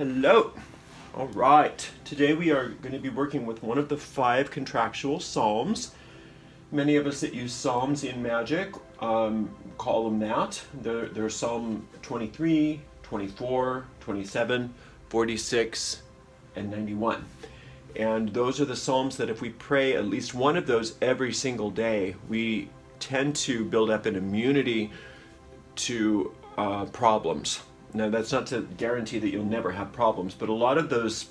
Hello. All right. Today we are going to be working with one of the 5 contractual psalms. Many of us that use psalms in magic call them that. They're Psalm 23, 24, 27, 46, and 91. And those are the psalms that if we pray at least one of those every single day, we tend to build up an immunity to problems. Now, that's not to guarantee that you'll never have problems, but a lot of those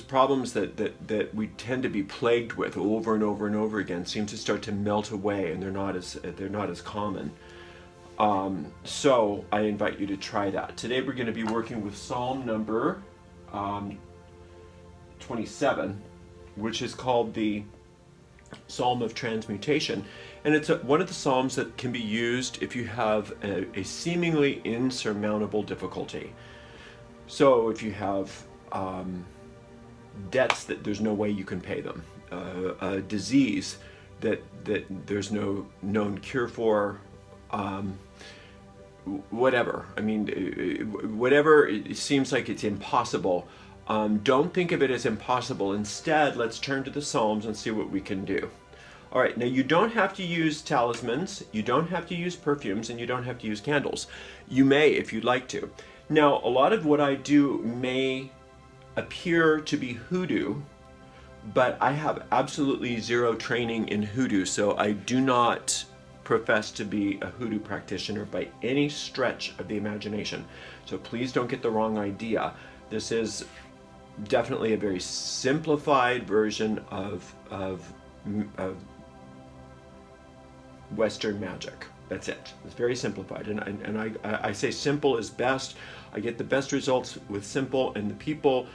problems that we tend to be plagued with over and over and over again seem to start to melt away, and they're not as common. So I invite you to try that. Today we're going to be working with Psalm number 27, which is called the Psalm of Transmutation. And it's one of the psalms that can be used if you have a seemingly insurmountable difficulty. So if you have debts that there's no way you can pay them, a disease that there's no known cure for, whatever. I mean, whatever it seems like it's impossible. Don't think of it as impossible. Instead, let's turn to the Psalms and see what we can do. All right, now you don't have to use talismans, you don't have to use perfumes, and you don't have to use candles. You may if you'd like to. Now, a lot of what I do may appear to be hoodoo, but I have absolutely zero training in hoodoo, so I do not profess to be a hoodoo practitioner by any stretch of the imagination. So please don't get the wrong idea. This is definitely a very simplified version of Western magic. That's it. It's very simplified, and I say simple is best. I get the best results with simple, and the people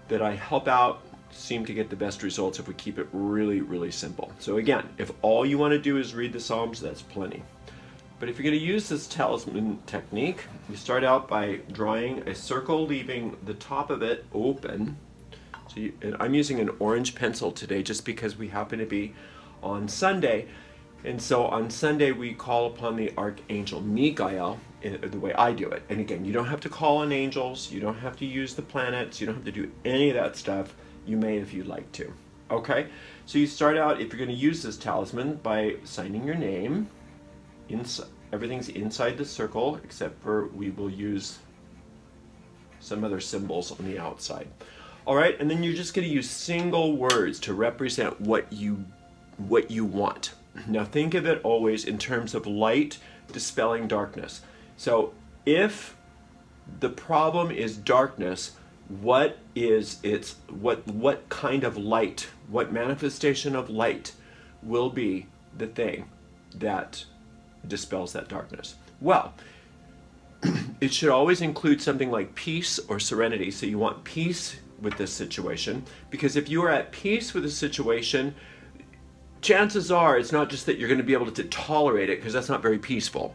that I help out seem to get the best results if we keep it really, really simple. So again, if all you want to do is read the Psalms, that's plenty. But if you're going to use this talisman technique, you start out by drawing a circle, leaving the top of it open. And I'm using an orange pencil today just because we happen to be on Sunday. And so on Sunday we call upon the Archangel Michael, the way I do it. And again, you don't have to call on angels, you don't have to use the planets, you don't have to do any of that stuff. You may if you'd like to. Okay? So you start out, if you're going to use this talisman, by signing your name. Everything's inside the circle, except for we will use some other symbols on the outside. All right, and then you're just going to use single words to represent what you want. Now think of it always in terms of light dispelling darkness. So if the problem is darkness, what kind of light, what manifestation of light will be the thing that dispels that darkness? Well, it should always include something like peace or serenity. So you want peace with this situation, because if you are at peace with a situation, chances are it's not just that you're going to be able to tolerate it, because that's not very peaceful.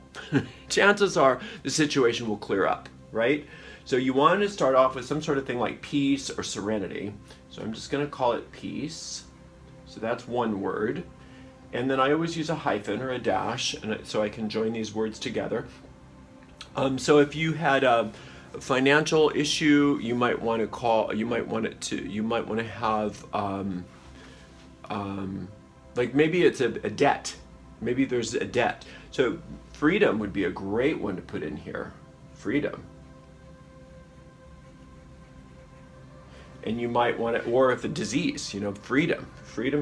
Chances are the situation will clear up, right? So you want to start off with some sort of thing like peace or serenity. So I'm just going to call it peace. So that's one word. And then I always use a hyphen or a dash, and so I can join these words together. So if you had a financial issue, you might want to have like maybe it's a debt. Maybe there's a debt. So freedom would be a great one to put in here. Freedom. And you might want to, or if a disease, freedom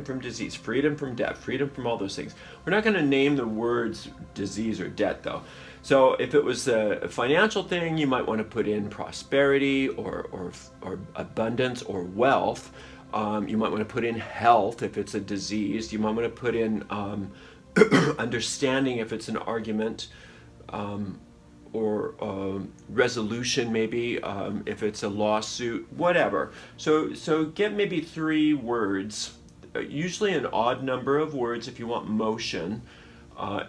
from disease, freedom from debt, freedom from all those things. We're not going to name the words disease or debt though. So if it was a financial thing, you might want to put in prosperity or abundance or wealth. You might want to put in health if it's a disease. You might want to put in understanding if it's an argument, or resolution maybe, if it's a lawsuit, whatever. So get maybe 3 words, usually an odd number of words if you want motion.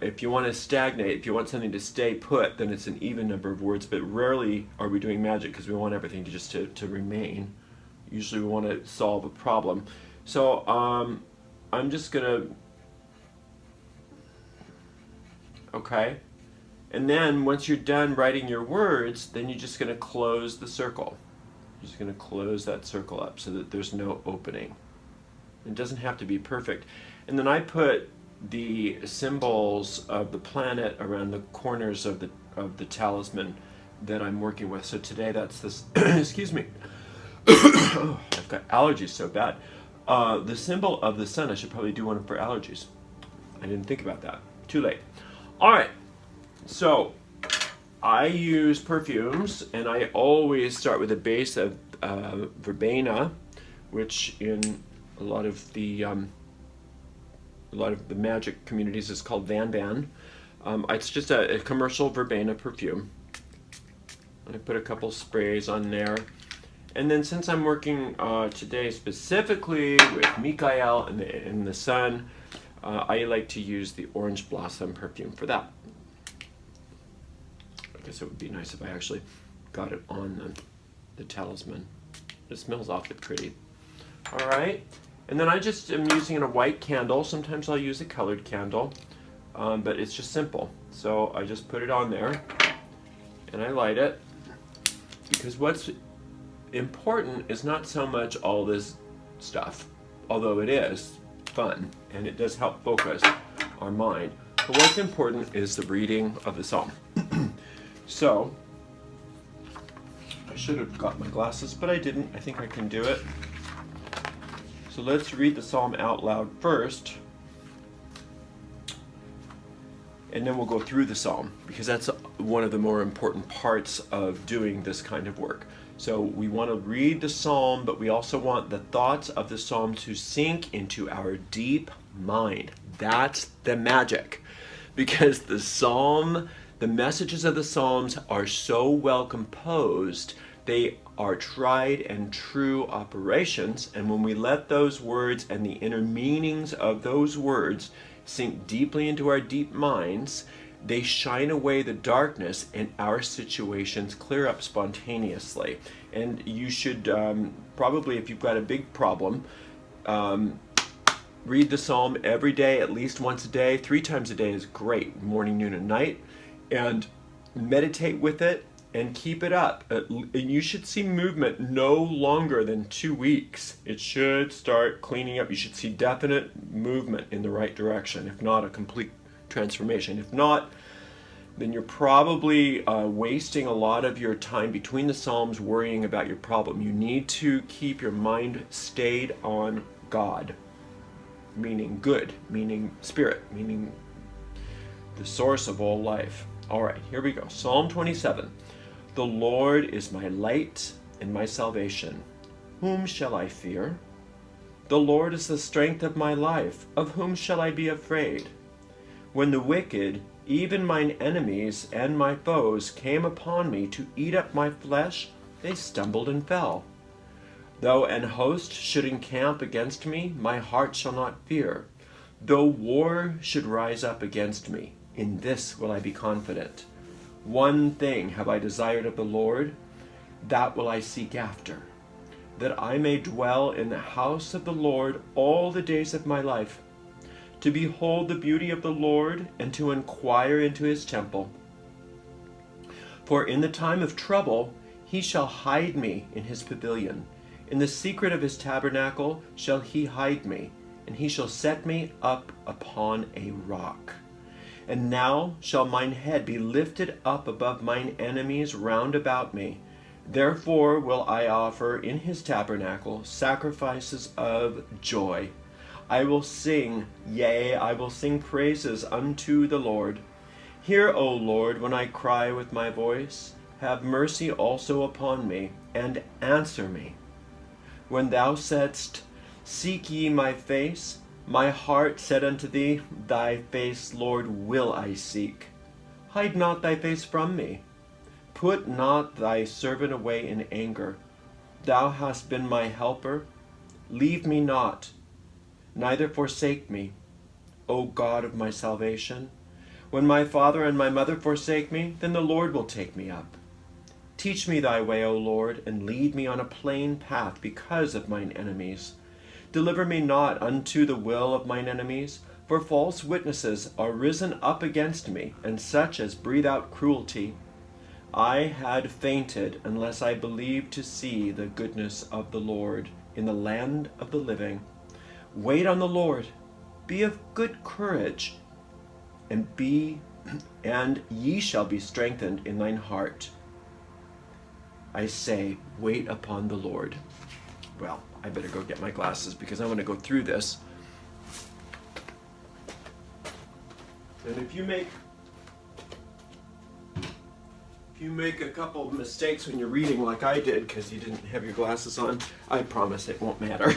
If you want to stagnate, if you want something to stay put, then it's an even number of words, but rarely are we doing magic because we want everything to remain. Usually we want to solve a problem. So I'm just gonna, okay? And then once you're done writing your words, then you're just gonna close the circle. I'm just going to close that circle up so that there's no opening. It doesn't have to be perfect. And then I put the symbols of the planet around the corners of the talisman that I'm working with. So today that's this, excuse me, oh, I've got allergies so bad. The symbol of the sun, I should probably do one for allergies. I didn't think about that. Too late. All right, so I use perfumes, and I always start with a base of verbena, which in a lot of the magic communities is called Van Van. It's just a commercial verbena perfume. I put a couple sprays on there. And then since I'm working today specifically with Mikael and the sun, I like to use the orange blossom perfume for that. I guess it would be nice if I actually got it on the talisman. It smells awfully pretty. All right. And then I just am using a white candle. Sometimes I'll use a colored candle, but it's just simple. So I just put it on there and I light it, because what's important is not so much all this stuff, although it is fun and it does help focus our mind. But what's important is the reading of the psalm. So I should have got my glasses, but I didn't. I think I can do it. So let's read the psalm out loud first, and then we'll go through the psalm, because that's one of the more important parts of doing this kind of work. So we want to read the psalm, but we also want the thoughts of the psalm to sink into our deep mind. That's the magic, because the psalm, the messages of the psalms are so well composed. They are tried and true operations, and when we let those words and the inner meanings of those words sink deeply into our deep minds, they shine away the darkness and our situations clear up spontaneously. And you should probably, if you've got a big problem, read the psalm every day, at least once a day. 3 times a day is great, morning, noon, and night. And meditate with it and keep it up. And you should see movement no longer than 2 weeks. It should start cleaning up. You should see definite movement in the right direction, if not a complete transformation. If not, then you're probably wasting a lot of your time between the psalms worrying about your problem. You need to keep your mind stayed on God, meaning good, meaning spirit, meaning the source of all life. All right, here we go. Psalm 27. The Lord is my light and my salvation. Whom shall I fear? The Lord is the strength of my life. Of whom shall I be afraid? When the wicked, even mine enemies and my foes, came upon me to eat up my flesh, they stumbled and fell. Though an host should encamp against me, my heart shall not fear. Though war should rise up against me, in this will I be confident. One thing have I desired of the Lord, that will I seek after, that I may dwell in the house of the Lord all the days of my life, to behold the beauty of the Lord and to inquire into his temple. For in the time of trouble he shall hide me in his pavilion. In the secret of his tabernacle shall he hide me, and he shall set me up upon a rock. And now shall mine head be lifted up above mine enemies round about me. Therefore will I offer in his tabernacle sacrifices of joy. I will sing, yea, I will sing praises unto the Lord. Hear, O Lord, when I cry with my voice. Have mercy also upon me, and answer me. When thou saidst, seek ye my face, my heart said unto thee, thy face, Lord, will I seek. Hide not thy face from me. Put not thy servant away in anger. Thou hast been my helper. Leave me not, neither forsake me, O God of my salvation. When my father and my mother forsake me, then the Lord will take me up. Teach me thy way, O Lord, and lead me on a plain path because of mine enemies. Deliver me not unto the will of mine enemies, for false witnesses are risen up against me, and such as breathe out cruelty. I had fainted unless I believed to see the goodness of the Lord in the land of the living. Wait on the Lord, be of good courage, and ye shall be strengthened in thine heart. I say, wait upon the Lord. Well, I better go get my glasses because I want to go through this. And if you make a couple of mistakes when you're reading like I did because you didn't have your glasses on, I promise it won't matter.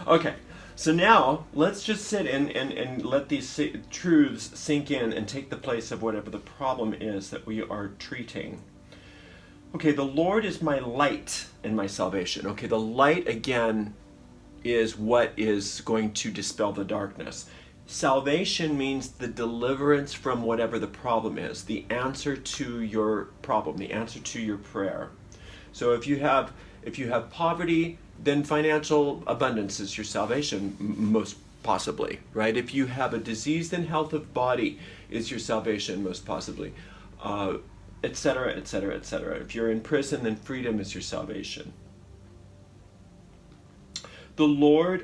Okay, so now let's just sit and let these truths sink in and take the place of whatever the problem is that we are treating. Okay, the Lord is my light and my salvation. Okay, the light again is what is going to dispel the darkness. Salvation means the deliverance from whatever the problem is, the answer to your problem, the answer to your prayer. So if you have poverty, then financial abundance is your salvation, most possibly, right? If you have a disease, then health of body is your salvation, most possibly, etc., etc., etc. If you're in prison, then freedom is your salvation. The Lord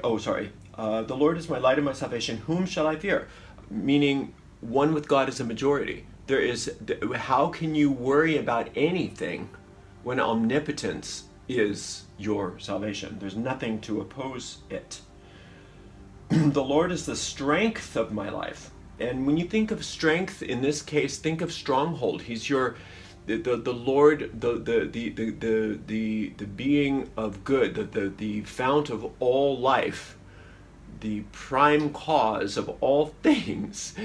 is my light and my salvation. Whom shall I fear? Meaning, one with God is a majority. How can you worry about anything when omnipotence is your salvation? There's nothing to oppose it. The Lord is the strength of my life. And when you think of strength, in this case, think of stronghold. He's the Lord, the being of good, the fount of all life, the prime cause of all things,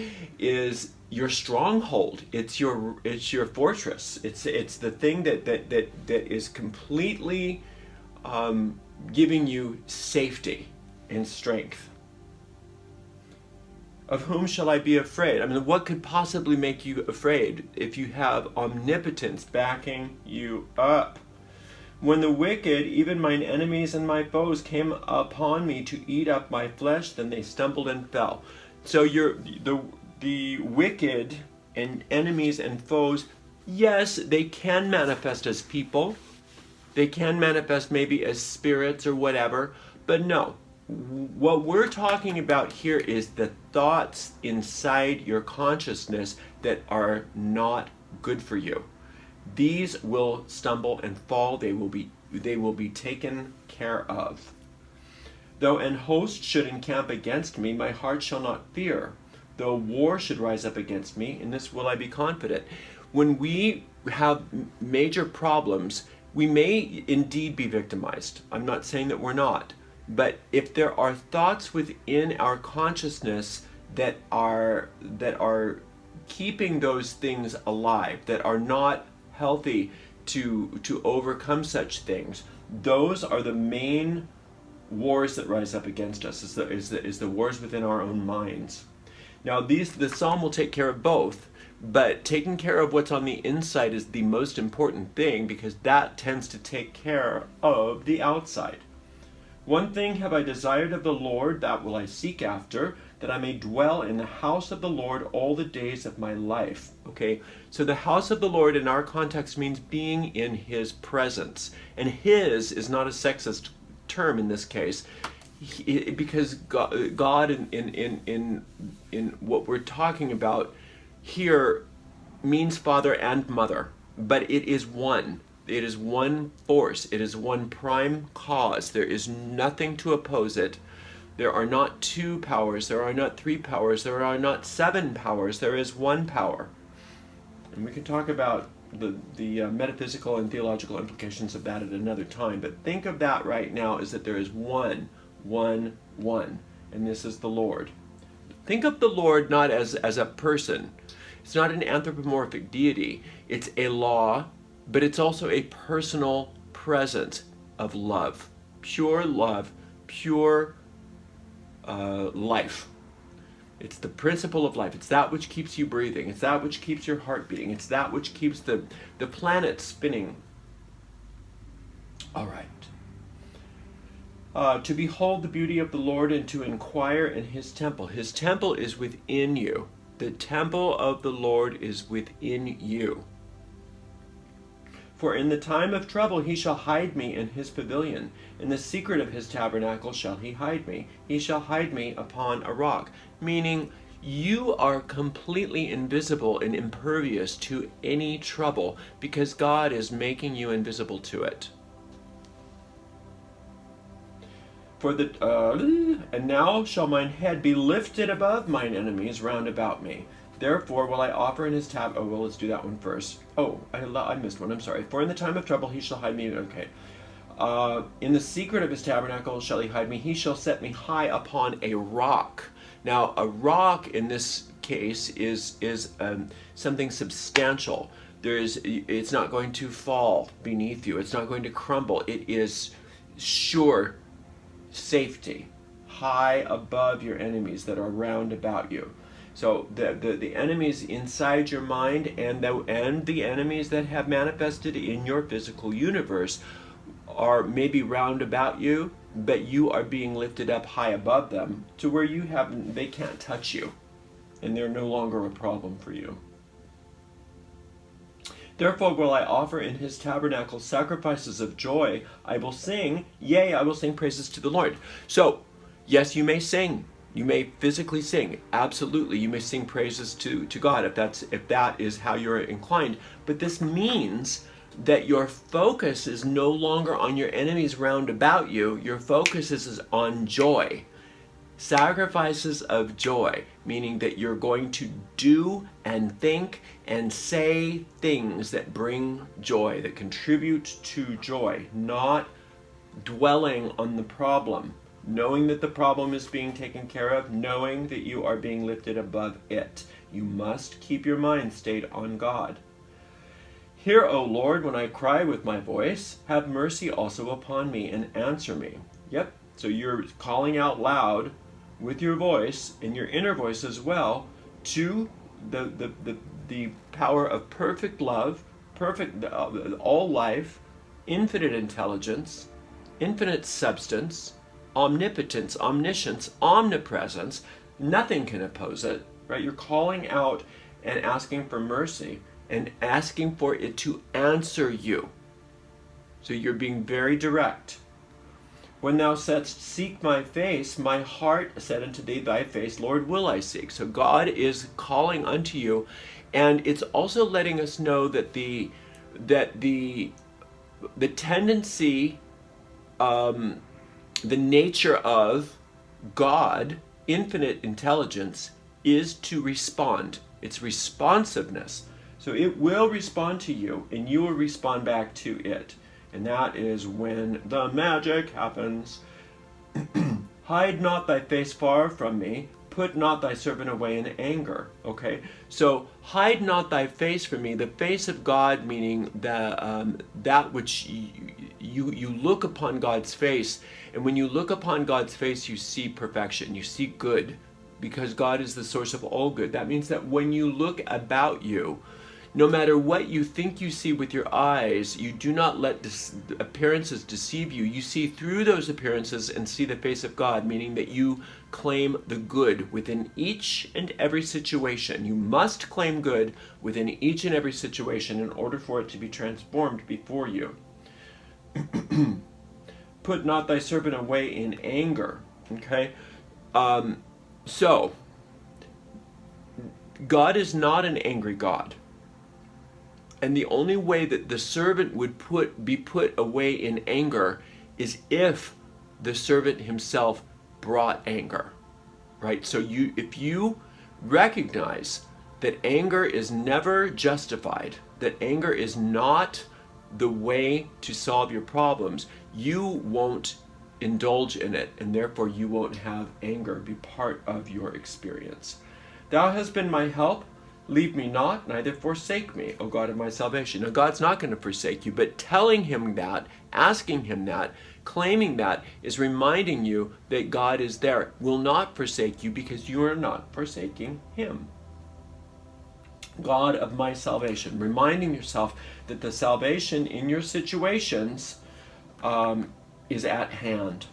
is your stronghold. It's your fortress. It's the thing that is completely giving you safety and strength. Of whom shall I be afraid? I mean, what could possibly make you afraid if you have omnipotence backing you up? When the wicked, even mine enemies and my foes, came upon me to eat up my flesh, then they stumbled and fell. So the wicked and enemies and foes, yes, they can manifest as people. They can manifest maybe as spirits or whatever, but no. What we're talking about here is the thoughts inside your consciousness that are not good for you. These will stumble and fall. They will be taken care of. Though an host should encamp against me, my heart shall not fear. Though war should rise up against me, in this will I be confident. When we have major problems, we may indeed be victimized. I'm not saying that we're not. But if there are thoughts within our consciousness that are keeping those things alive, that are not healthy to overcome such things, those are the main wars that rise up against us. Is the wars within our own minds. Now the psalm will take care of both, but taking care of what's on the inside is the most important thing, because that tends to take care of the outside. One thing have I desired of the Lord, that will I seek after, that I may dwell in the house of the Lord all the days of my life. Okay, so the house of the Lord in our context means being in his presence. And his is not a sexist term in this case, because God in what we're talking about here means father and mother, but it is one. It is one force. It is one prime cause. There is nothing to oppose it. There are not two powers. There are not three powers. There are not seven powers. There is one power. And we can talk about the metaphysical and theological implications of that at another time. But think of that right now, is that there is one. And this is the Lord. Think of the Lord not as a person. It's not an anthropomorphic deity. It's a law, but it's also a personal presence of love, pure life. It's the principle of life. It's that which keeps you breathing. It's that which keeps your heart beating. It's that which keeps the planet spinning. All right. To behold the beauty of the Lord and to inquire in his temple. His temple is within you. The temple of the Lord is within you. For in the time of trouble he shall hide me in his pavilion. In the secret of his tabernacle shall he hide me. He shall hide me upon a rock. Meaning, you are completely invisible and impervious to any trouble because God is making you invisible to it. And now shall mine head be lifted above mine enemies round about me. Therefore will I offer in his tab. Oh, well, let's do that one first. Oh, I missed one. I'm sorry. For in the time of trouble he shall hide me. Okay. In the secret of his tabernacle shall he hide me. He shall set me high upon a rock. Now, a rock in this case is something substantial. It's not going to fall beneath you. It's not going to crumble. It is sure safety, high above your enemies that are round about you. So the enemies inside your mind and the enemies that have manifested in your physical universe are maybe round about you, but you are being lifted up high above them to where they can't touch you, and they're no longer a problem for you. Therefore will I offer in his tabernacle sacrifices of joy. I will sing, yea, I will sing praises to the Lord. So, yes, you may sing. You may physically sing. Absolutely, you may sing praises to God if that is how you're inclined. But this means that your focus is no longer on your enemies round about you. Your focus is on joy. Sacrifices of joy, meaning that you're going to do and think and say things that bring joy, that contribute to joy, not dwelling on the problem, knowing that the problem is being taken care of, knowing that you are being lifted above it. You must keep your mind stayed on God. Hear, O Lord, when I cry with my voice. Have mercy also upon me and answer me. Yep, so you're calling out loud with your voice, and your inner voice as well, to the power of perfect love, perfect all life, infinite intelligence, infinite substance, omnipotence, omniscience, omnipresence. Nothing can oppose it, right? You're calling out and asking for mercy and asking for it to answer you. So you're being very direct. When thou saidst, seek my face, my heart said unto thee, thy face, Lord, will I seek. So God is calling unto you, and it's also letting us know that the tendency, the nature of God, infinite intelligence, is to respond. It's responsiveness. So it will respond to you, and you will respond back to it. And that is when the magic happens. Hide not thy face far from me. Put not thy servant away in anger. Okay? So hide not thy face from me. The face of God, meaning that which you look upon God's face. And when you look upon God's face, you see perfection. You see good. Because God is the source of all good. That means that when you look about you, no matter what you think you see with your eyes, you do not let appearances deceive you. You see through those appearances and see the face of God, meaning that you claim the good within each and every situation. You must claim good within each and every situation in order for it to be transformed before you. Put not thy servant away in anger. Okay? So, God is not an angry God. And the only way that the servant would be put away in anger is if the servant himself brought anger, right? So if you recognize that anger is never justified, that anger is not the way to solve your problems, you won't indulge in it, and therefore you won't have anger be part of your experience. Thou hast been my help. Leave me not, neither forsake me, O God of my salvation. Now, God's not going to forsake you, but telling him that, asking him that, claiming that is reminding you that God is there, will not forsake you because you are not forsaking him. God of my salvation, reminding yourself that the salvation in your situations is at hand.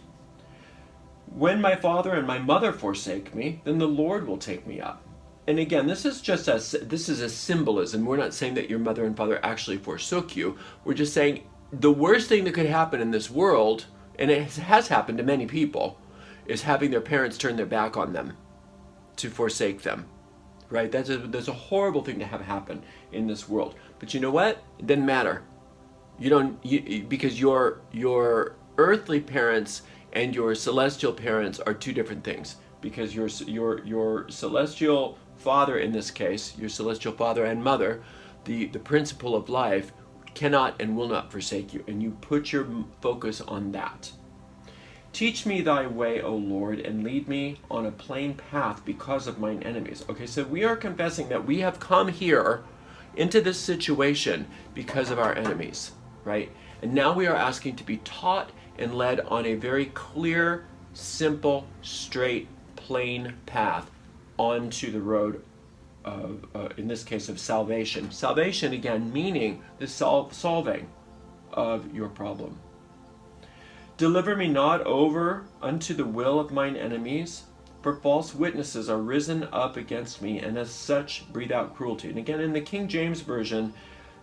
When my father and my mother forsake me, then the Lord will take me up. and again, this is a symbolism. We're not saying that your mother and father actually forsook you. We're just saying the worst thing that could happen in this world, and it has happened to many people, is having their parents turn their back on them, to forsake them, right? That's a horrible thing to have happen in this world. But you know what? It doesn't matter. Because your earthly parents and your celestial parents are two different things. Because your celestial father, in this case, your celestial father and mother, the principle of life, cannot and will not forsake you, and you put your focus on that. Teach me thy way, O Lord, and lead me on a plain path because of mine enemies. Okay, so we are confessing that we have come here into this situation because of our enemies, right? And now we are asking to be taught and led on a very clear, simple, straight, plain path onto the road of, in this case, of salvation. Salvation, again, meaning the solving of your problem. Deliver me not over unto the will of mine enemies, for false witnesses are risen up against me, and as such breathe out cruelty. And again, in the King James Version,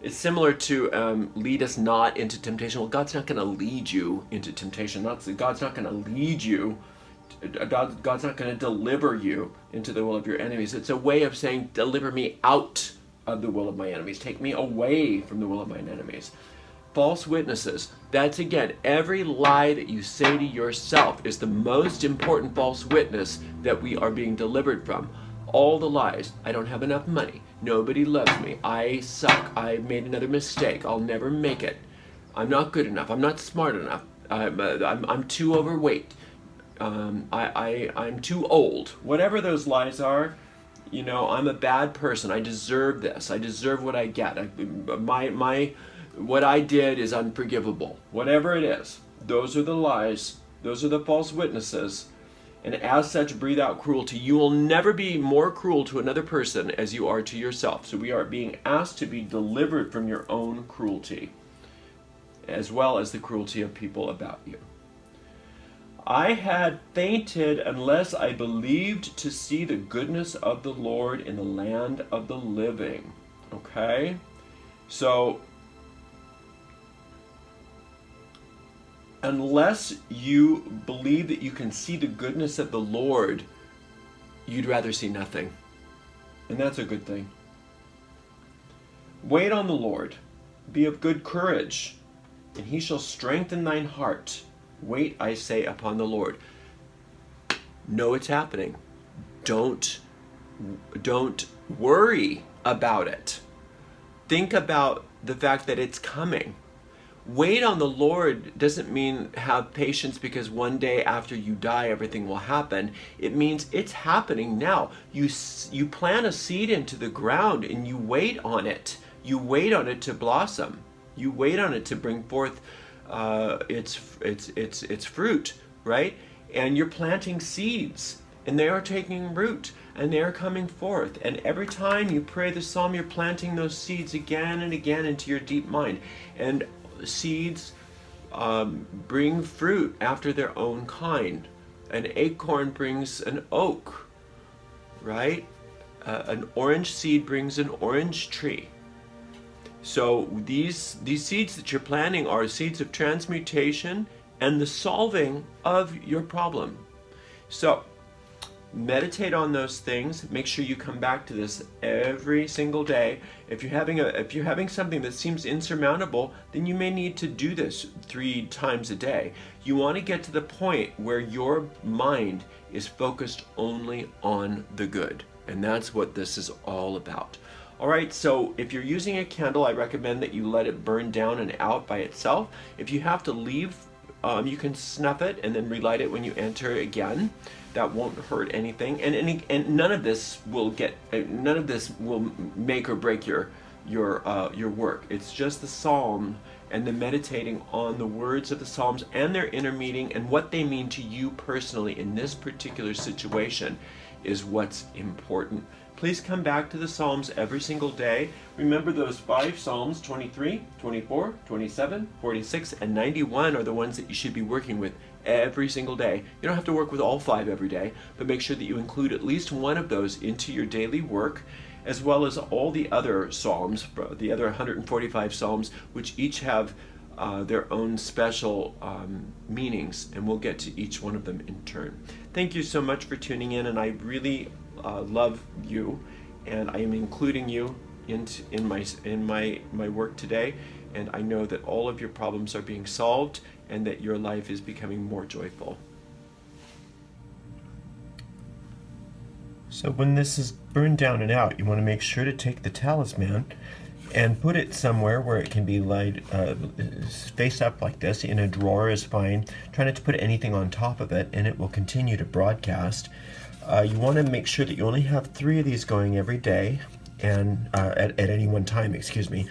it's similar to lead us not into temptation. Well, God's not going to lead you into temptation. God's not going to lead you. God's not going to deliver you into the will of your enemies. It's a way of saying, deliver me out of the will of my enemies. Take me away from the will of mine enemies. False witnesses. That's, again, every lie that you say to yourself is the most important false witness that we are being delivered from. All the lies. I don't have enough money. Nobody loves me. I suck. I made another mistake. I'll never make it. I'm not good enough. I'm not smart enough. I'm too overweight. I'm too old. Whatever those lies are, I'm a bad person. I deserve this. I deserve what I get. What I did is unforgivable. Whatever it is, those are the lies. Those are the false witnesses. And as such, breathe out cruelty. You will never be more cruel to another person as you are to yourself. So we are being asked to be delivered from your own cruelty, as well as the cruelty of people about you. I had fainted unless I believed to see the goodness of the Lord in the land of the living. Okay? So, unless you believe that you can see the goodness of the Lord, you'd rather see nothing. And that's a good thing. Wait on the Lord. Be of good courage, and he shall strengthen thine heart. Wait, I say, upon the Lord. Know it's happening. Don't worry about it. Think about the fact that it's coming. Wait on the Lord doesn't mean have patience because one day after you die everything will happen. It means it's happening now. You plant a seed into the ground and you wait on it. You wait on it to blossom. You wait on it to bring forth its fruit, right? And you're planting seeds, and they are taking root, and they are coming forth. And every time you pray the psalm, you're planting those seeds again and again into your deep mind. And seeds bring fruit after their own kind. An acorn brings an oak, right? An orange seed brings an orange tree. So these seeds that you're planting are seeds of transmutation and the solving of your problem. So meditate on those things. Make sure you come back to this every single day. If you're having something that seems insurmountable, then you may need to do this 3 times a day. You want to get to the point where your mind is focused only on the good. And that's what this is all about. All right, so if you're using a candle, I recommend that you let it burn down and out by itself. If you have to leave, you can snuff it and then relight it when you enter again. That won't hurt anything, and none of this will make or break your work. It's just the psalm and the meditating on the words of the psalms and their inner meaning and what they mean to you personally in this particular situation is what's important. Please come back to the Psalms every single day. Remember those 5 Psalms, 23, 24, 27, 46, and 91 are the ones that you should be working with every single day. You don't have to work with all 5 every day, but make sure that you include at least one of those into your daily work, as well as all the other Psalms, the other 145 Psalms, which each have their own special meanings, and we'll get to each one of them in turn. Thank you so much for tuning in, and I really love you, and I am including you in my work today, and I know that all of your problems are being solved and that your life is becoming more joyful. So when this is burned down and out, you want to make sure to take the talisman and put it somewhere where it can be laid face up like this. In a drawer is fine. Try not to put anything on top of it, and it will continue to broadcast. You want to make sure that you only have 3 of these going every day, and at any one time, excuse me.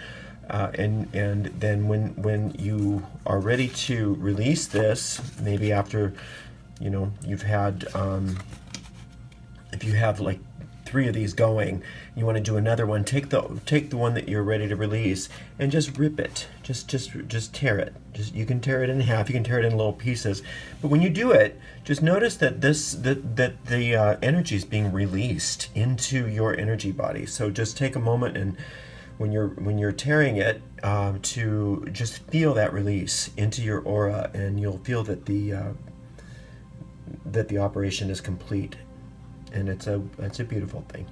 And then when you are ready to release this, maybe after you've had if you have like 3 of these going, you want to do another one, take the one that you're ready to release and just rip it, just tear it. You can tear it in half, you can tear it in little pieces, but when you do it, just notice that the energy is being released into your energy body. So just take a moment, and when you're tearing it, to just feel that release into your aura, and you'll feel that the operation is complete. And it's a beautiful thing.